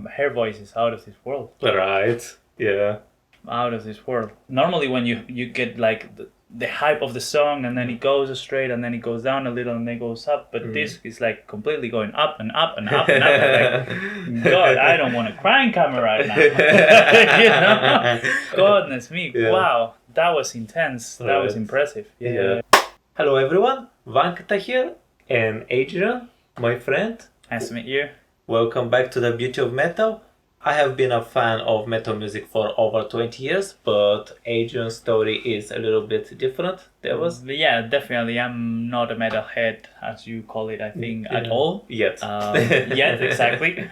her voice is out of this world. Right. Yeah. Out of this world. Normally when you get like the hype of the song and then it goes straight and then it goes down a little and then it goes up, but this is like completely going up and up and up and up. And like, God, I don't want to cry in camera right now. You know? Goodness me. Yeah. Wow, that was intense. That was impressive. Yeah. Hello everyone, Vankata here and Adrian, my friend. Nice to meet you. Welcome back to the Beauty of Metal. I have been a fan of metal music for over 20 years, but Adrian's story is a little bit different. Yeah, definitely. I'm not a metalhead, as you call it, I think, at all. Yet. Yet, exactly.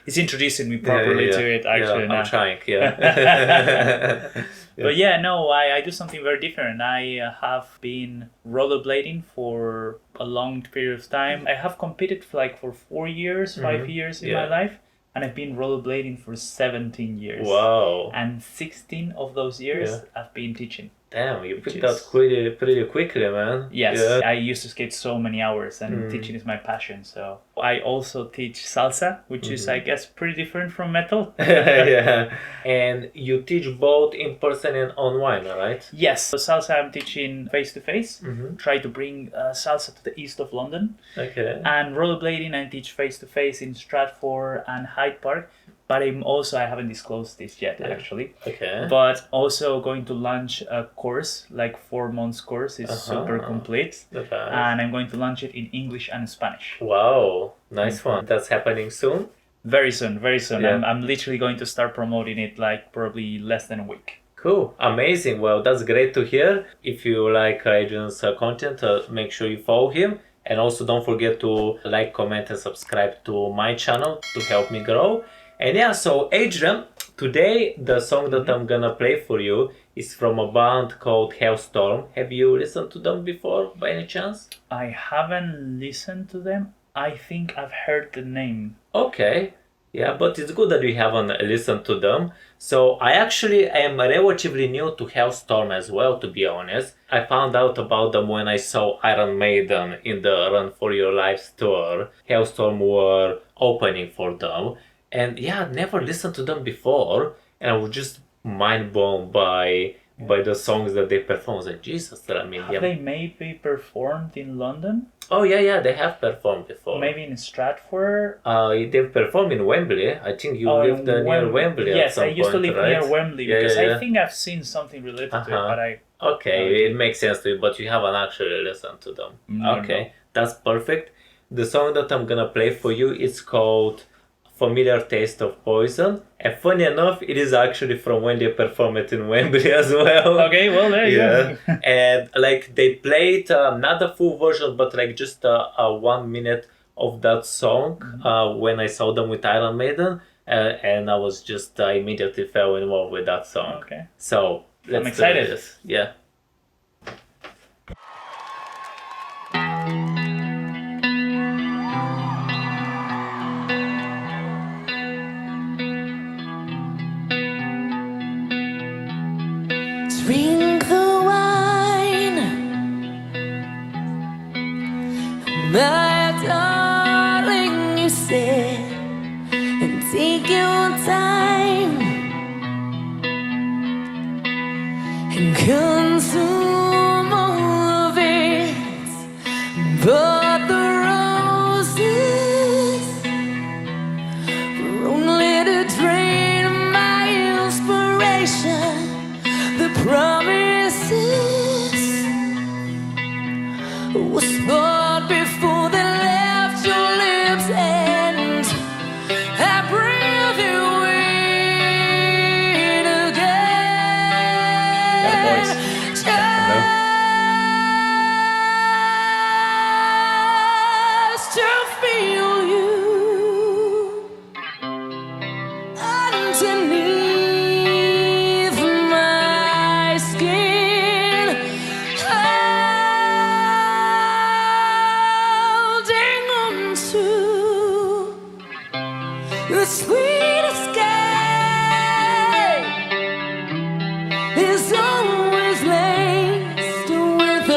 He's introducing me properly to it, actually. I'm trying, yeah. But yeah, no, I do something very different. I have been rollerblading for a long period of time. I have competed for 4 years, 5 years in my life. And I've been rollerblading for 17 years. Wow. And 16 of those years I've been teaching. Damn, you picked that pretty quickly, man. Yes, I used to skate so many hours and teaching is my passion. So I also teach salsa, which is, I guess, pretty different from metal. Yeah. And you teach both in person and online, right? Yes. So salsa I'm teaching face-to-face. Try to bring salsa to the east of London. Okay. And rollerblading I teach face-to-face in Stratford and Hyde Park. But I haven't disclosed this yet, actually. Okay. But also going to launch a course, like 4 months course. It's super complete. And I'm going to launch it in English and Spanish. Wow, nice one. That's happening soon? Very soon, very soon. Yeah. I'm literally going to start promoting it like probably less than a week. Cool, amazing. Well, that's great to hear. If you like Adrian's content, make sure you follow him. And also don't forget to like, comment and subscribe to my channel to help me grow. And yeah, so Adrian, today the song that I'm gonna play for you is from a band called Halestorm. Have you listened to them before by any chance? I haven't listened to them. I think I've heard the name. Okay, yeah, but it's good that we haven't listened to them. So I actually am relatively new to Halestorm as well, to be honest. I found out about them when I saw Iron Maiden in the Run For Your Lives tour. Halestorm were opening for them. And yeah, I'd never listened to them before, and I was just mind blown by the songs that they perform. I was like, Jesus, I mean, have they maybe performed in London? Oh yeah, they have performed before. Maybe in Stratford? They've performed in Wembley. I think you lived near Wembley at some point, Yes, I used to live near Wembley because I think I've seen something related to it, but Okay, it makes sense to you, but you haven't actually listened to them. No. That's perfect. The song that I'm gonna play for you is called Familiar Taste of Poison, and funny enough, it is actually from when they performed it in Wembley as well. Okay, well there you go. And like they played not a full version, but like just a 1 minute of that song when I saw them with Iron Maiden, and I was just immediately fell in love with that song. Okay. So let's I'm excited. do this. Yeah. Drink the wine, my darling, you said, and take your time and consume all of it, but the roses were only to drain my inspiration. The promises were spoiled before they left your lips, and I breathe you in again. That voice. Just to feel you underneath the sweetest escape is always laced with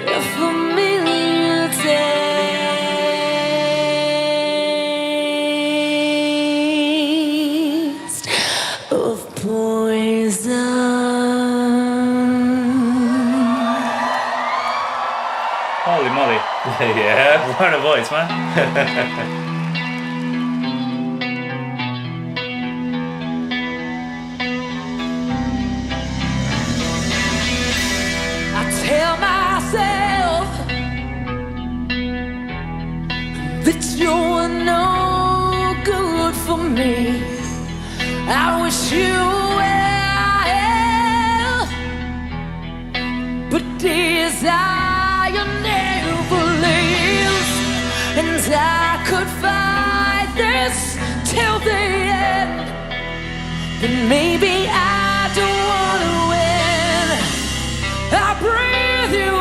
a familiar taste. Yeah. What a voice, man. I tell myself that you're no good for me. I wish you well, but desire never leaves, and I could fight this till the end. But maybe I don't wanna win. I breathe you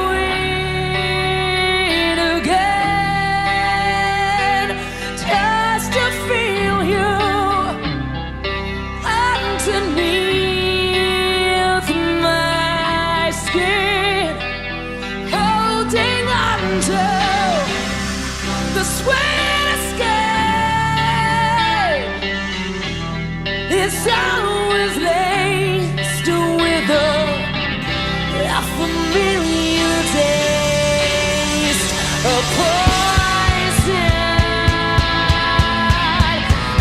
in again, just to feel you underneath my skin, holding on to the sweet escape. It's always laced with a familiar taste of poison.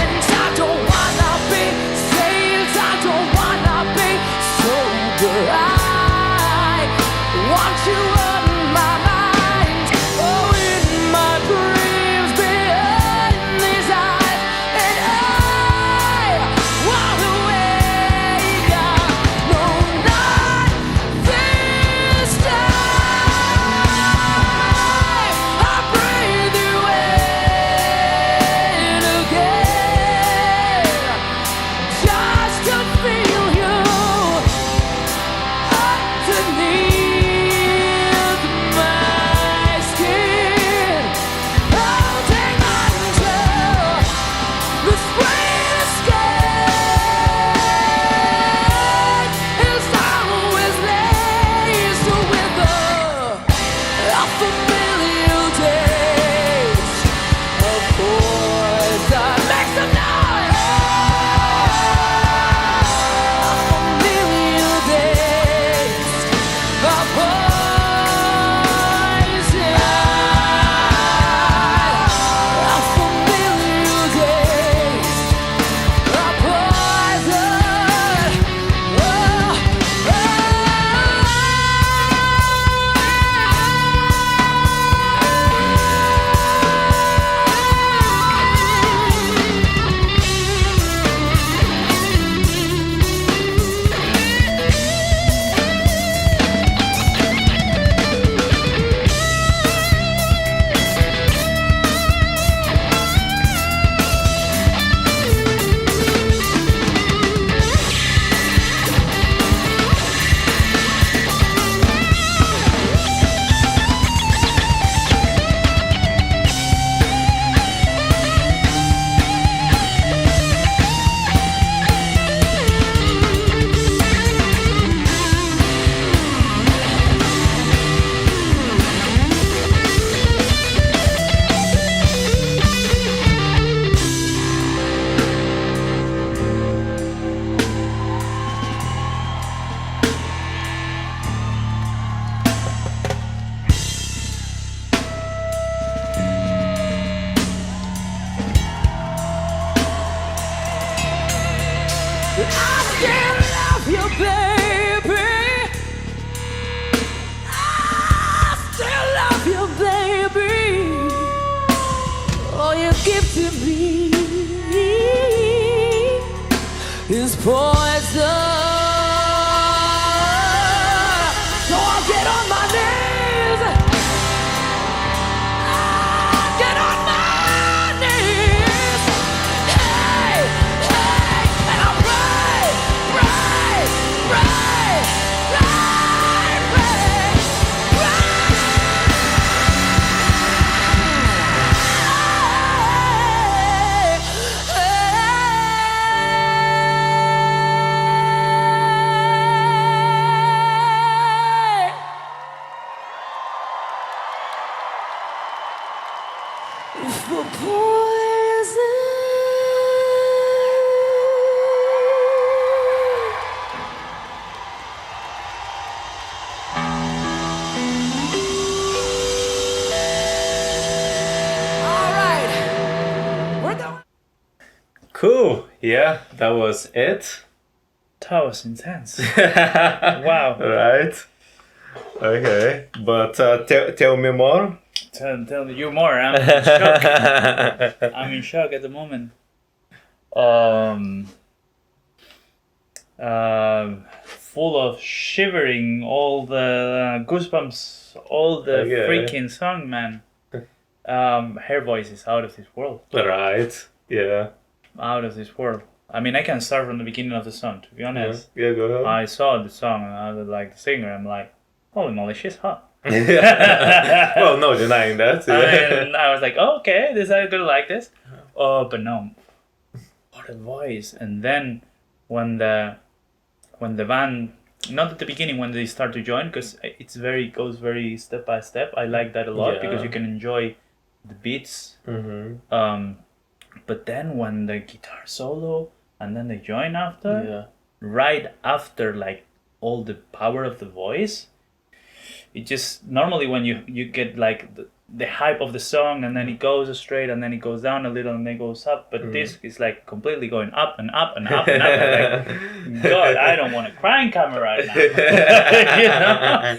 And I don't wanna be saved, I don't wanna be sober. I want you on my mind, oh, in my dreams, behind these eyes. And I want to wake up, no, not this time. I breathe you in again, just to feel you underneath my skin, holding on to the sweet escape. It's always laced with a familiar taste of poison. Make some noise! A familiar taste of poison. A familiar taste of poison. I still love you, baby. I still love you, baby. All you give to me is poison. So I'll get on my knees. I'll get on my knees. Hey, hey, and I'll pray, pray, pray, pray, pray, pray. Hey, hey. Cool. Yeah, that was it. That was intense. Wow. Right. Okay. But tell me more. Tell you more. I'm in shock. I'm in shock at the moment. Full of shivering, all the goosebumps, all the Okay. freaking song, man. Her voice is out of this world. Right. Yeah. Out of this world. I mean, I can start from the beginning of the song, to be honest. Yeah, go ahead. I saw the song and I was like the singer. I'm like, holy moly, she's hot. Well, no denying that. And I was like, oh, okay, this I'm gonna like this. Oh, but no, what a voice! And then when the band, not at the beginning when they start to join, because goes very step by step. I like that a lot because you can enjoy the beats. Mm-hmm. But then when the guitar solo and then they join after, right after like all the power of the voice, it just normally when you get like the hype of the song and then it goes straight and then it goes down a little and then it goes up, but this is like completely going up and up and up and up. And like, God, I don't want to cry in camera right now. You know?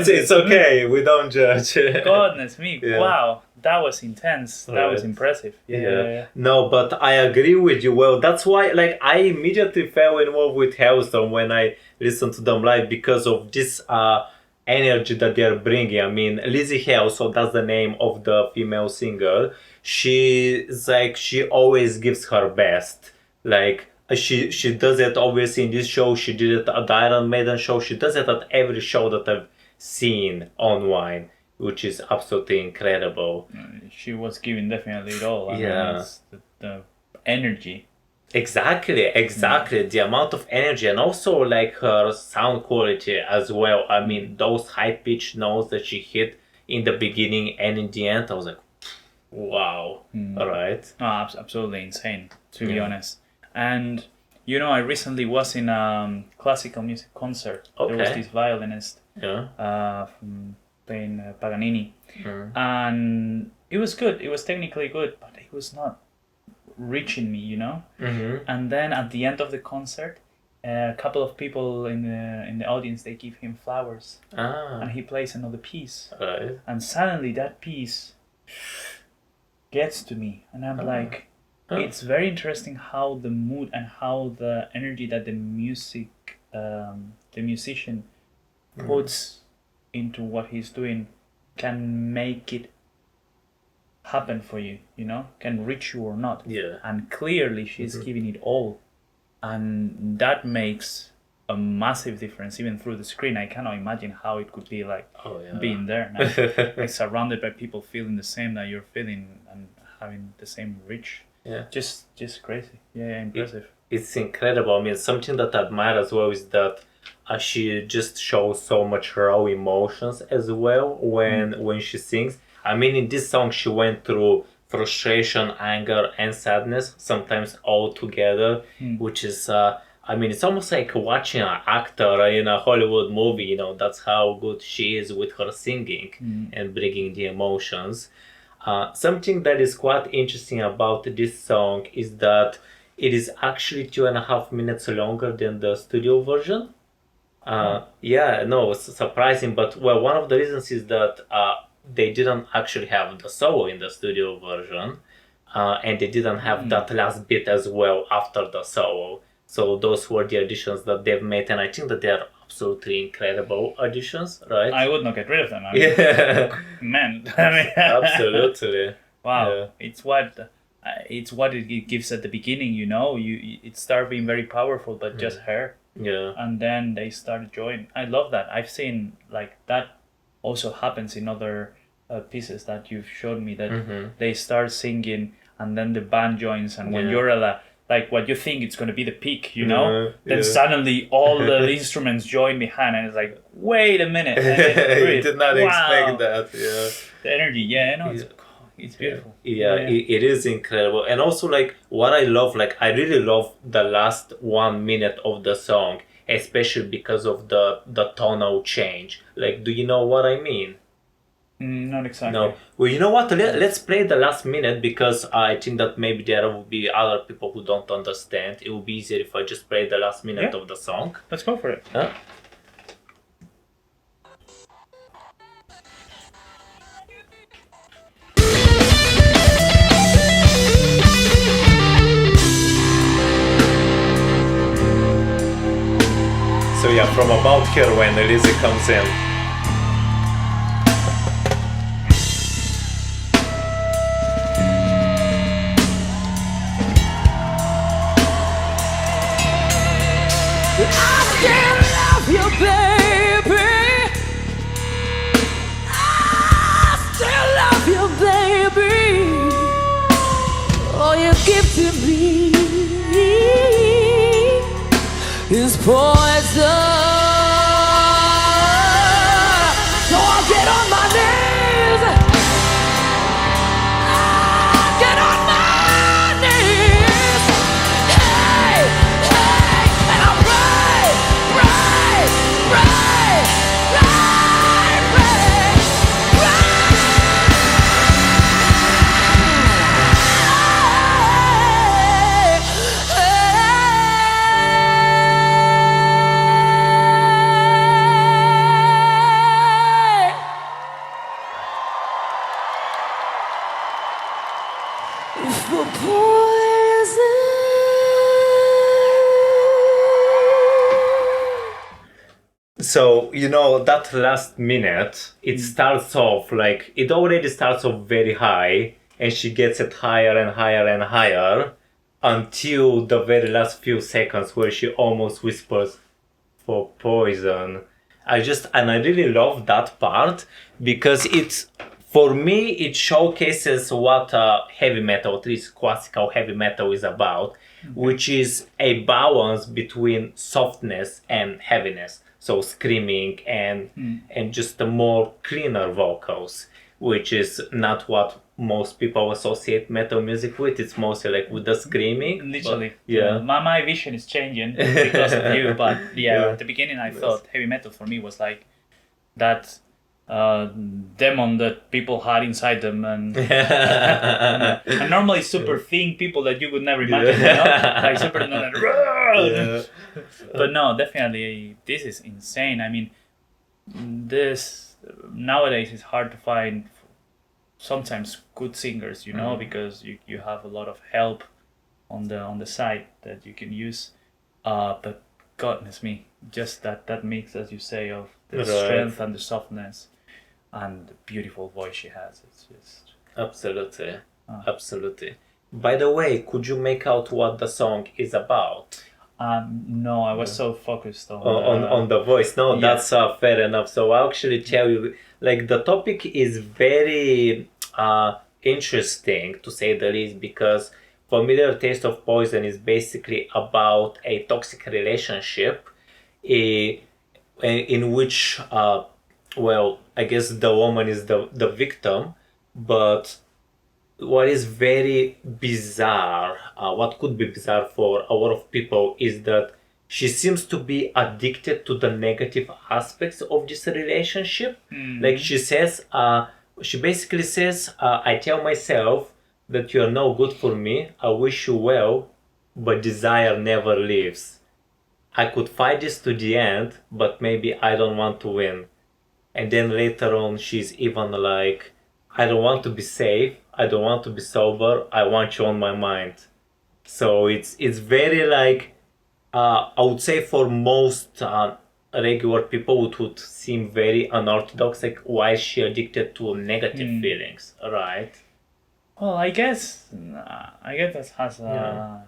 It's okay. We don't judge. Goodness me! Yeah. Wow, that was intense. That was Right. impressive. Yeah. No, but I agree with you. Well, that's why, like, I immediately fell in love with Halestorm when I listened to them live because of this energy that they're bringing. I mean, Lizzie Hale, so that's the name of the female singer. She always gives her best. Like, she does it obviously in this show. She did it at the Iron Maiden show. She does it at every show that I've seen online, which is absolutely incredible. She was giving definitely it all. I mean, it's the energy. Exactly. The amount of energy and also like her sound quality as well. I mean, those high pitched notes that she hit in the beginning and in the end, I was like, wow. Right. No, absolutely insane, to be honest. And you know, I recently was in a classical music concert. Okay. There was this violinist from playing Paganini, and it was good. It was technically good, but it was not reaching me, you know. And then at the end of the concert, a couple of people in the audience, they give him flowers, and he plays another piece, and suddenly that piece gets to me, and I'm like, it's very interesting how the mood and how the energy that the musician puts into what he's doing can make it happen for you, you know, can reach you or not. And clearly she's giving it all, and that makes a massive difference even through the screen. I cannot imagine how it could be like being there now, like surrounded by people feeling the same that you're feeling and having the same reach. Just crazy. Impressive. It's incredible. I mean, something that I admire as well is that she just shows so much raw emotions as well when she sings. I mean, in this song, she went through frustration, anger, and sadness, sometimes all together, which is, I mean, it's almost like watching an actor in a Hollywood movie, you know, that's how good she is with her singing and bringing the emotions. Something that is quite interesting about this song is that it is actually 2.5 minutes longer than the studio version. It's surprising, but well, one of the reasons is that they didn't actually have the solo in the studio version, and they didn't have that last bit as well after the solo. So those were the additions that they've made, and I think that they are absolutely incredible additions, right? I would not get rid of them. I mean, man, I mean, absolutely. Wow, it's what it gives at the beginning. You know, it started being very powerful, but just her. And then they started joining. I love that. I've seen like that also happens in other pieces that you've showed me, that they start singing and then the band joins, and when you're like what you think it's going to be the peak, you know, then suddenly all the instruments join behind, and it's like, wait a minute. You did not expect that. The energy, it's beautiful. It is incredible. And also, like, what I love, like, I really love the last 1 minute of the song, especially because of the tonal change. Like, do you know what I mean? Not exactly. No. Well, you know what? Let's play the last minute because I think that maybe there will be other people who don't understand. It will be easier if I just play the last minute Yeah. of the song. Let's go for it. Huh? So yeah, from about here when Elise comes in. I still love you, baby. I still love you, baby. All you give to me is poison. So I get on my knees. I get on my knees. Hey, hey, and I pray, pray, pray, pray, pray, for poison. So, you know, that last minute, it starts off like, it already starts off very high, and she gets it higher and higher and higher until the very last few seconds where she almost whispers for poison. And I really love that part because for me, it showcases what heavy metal, at least classical heavy metal, is about, which is a balance between softness and heaviness. So screaming and just the more cleaner vocals, which is not what most people associate metal music with. It's mostly like with the screaming. Literally. But, yeah. My vision is changing because of you, but Yeah. at the beginning I thought heavy metal for me was like that demon that people had inside them, and normally super thin people that you would never imagine, you know? Like super Yeah. But no, definitely this is insane. I mean, this nowadays is hard to find sometimes good singers, you know, because you have a lot of help on the side that you can use, but goodness me, just that mix, as you say, of the Right. strength and the softness and the beautiful voice she has, it's just Absolutely. Absolutely. By the way, could you make out what the song is about? no, I was so focused on On the voice? No, yeah. that's fair enough. So I'll actually tell you, like, the topic is very interesting, to say the least, because Familiar Taste of Poison is basically about a toxic relationship in which, well, I guess the woman is the victim, but what is very bizarre, what could be bizarre for a lot of people, is that she seems to be addicted to the negative aspects of this relationship. Like she basically says, I tell myself that you are no good for me, I wish you well, but desire never leaves. I could fight this to the end, but maybe I don't want to win. And then later on, she's even like, I don't want to be safe, I don't want to be sober, I want you on my mind. So it's very like, I would say for most regular people, it would seem very unorthodox, like why is she addicted to negative feelings, right? Well, I guess that has a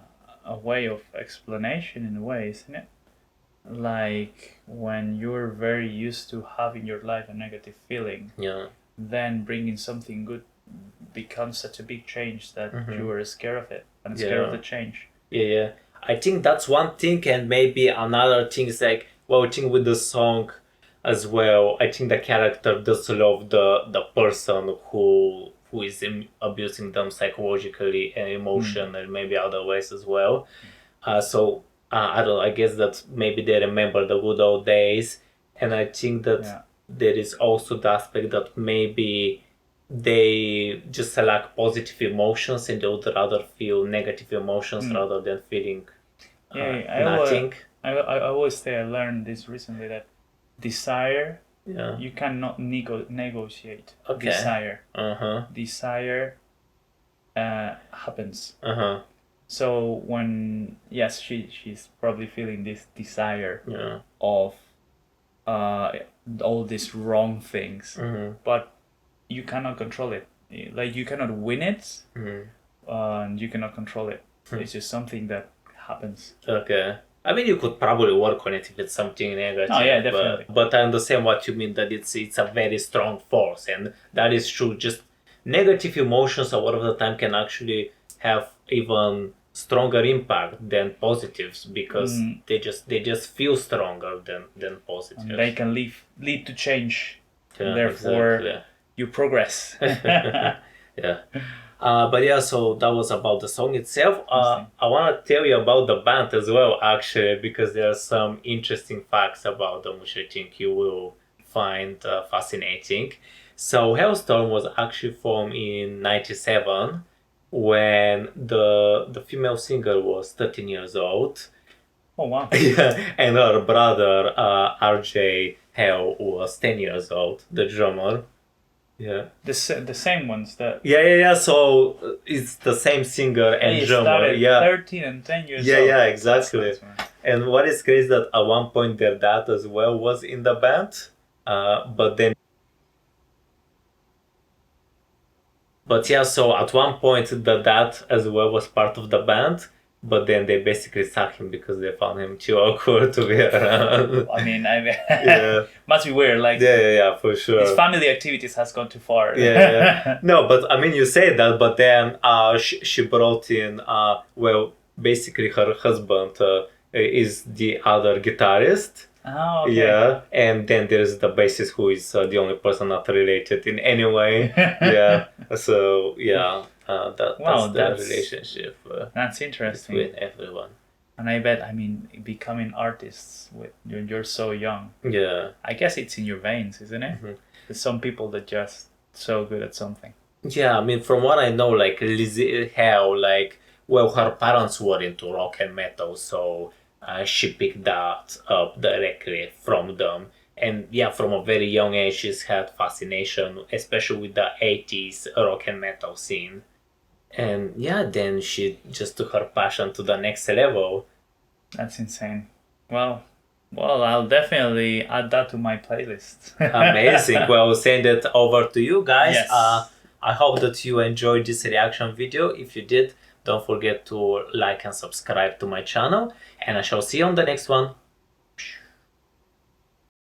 way of explanation in a way, isn't it? Like when you're very used to having your life a negative feeling, Yeah. then bringing something good becomes such a big change that you are scared of it and scared of Yeah. the change. Yeah. I think that's one thing, and maybe another thing is like, well, I think with the song as well, I think the character does love the person who is abusing them psychologically and emotionally, and maybe other ways as well. I don't know, I guess that maybe they remember the good old days, and I think that Yeah. there is also the aspect that maybe they just lack positive emotions and they would rather feel negative emotions rather than feeling nothing. I always say, I learned this recently, that desire, Yeah. you cannot negotiate. Okay. Desire. Uh-huh. Desire happens. Uh-huh. So when, yes, she's probably feeling this desire Yeah. of all these wrong things, but you cannot control it. Like, you cannot win it, and you cannot control it. It's just something that happens. Okay. I mean, you could probably work on it if it's something negative. Oh, yeah, definitely. But I understand what you mean, that it's a very strong force, and that is true. Just negative emotions a lot of the time can actually have even stronger impact than positives, because they just feel stronger than positives. And they can lead to change. Yeah, And therefore, exactly. you progress. Yeah. But yeah, so that was about the song itself. I want to tell you about the band as well, actually, because there are some interesting facts about them which I think you will find fascinating. So Halestorm was actually formed in '97 when the female singer was 13 years old. Oh, wow. Yeah, and her brother RJ Hale was 10 years old, the drummer. Yeah. The same ones that Yeah. So it's the same singer and they drummer. started Yeah. 13 and 10 years Yeah, old. yeah, exactly. That's nice, man. And what is crazy that at one point their dad as well was in the band, but then. But yeah, so at one point the dad as well was part of the band, but then they basically sacked him because they found him too awkward to be around. I mean, Yeah. must be weird. Like, Yeah, for sure. his family activities has gone too far. Yeah. No, but I mean, you say that, but then she brought in, well, basically her husband is the other guitarist. Oh, okay. Yeah, and then there's the bassist who is the only person not related in any way. Yeah, so yeah, Wow, that's the that's- relationship That's interesting. between everyone. And I bet, I mean, becoming artists when you're so young, Yeah. I guess it's in your veins, isn't it? There's some people that just so good at something. Yeah, I mean, from what I know, like Lizzie Hale, like, well, her parents were into rock and metal, so she picked that up directly from them. And yeah, from a very young age, she's had fascination, especially with the 80s rock and metal scene. And yeah, then she just took her passion to the next level. That's insane. Well, I'll definitely add that to my playlist. Amazing. Well, I'll send it over to you guys. Yes. I hope that you enjoyed this reaction video. If you did, don't forget to like and subscribe to my channel. And I shall see you on the next one.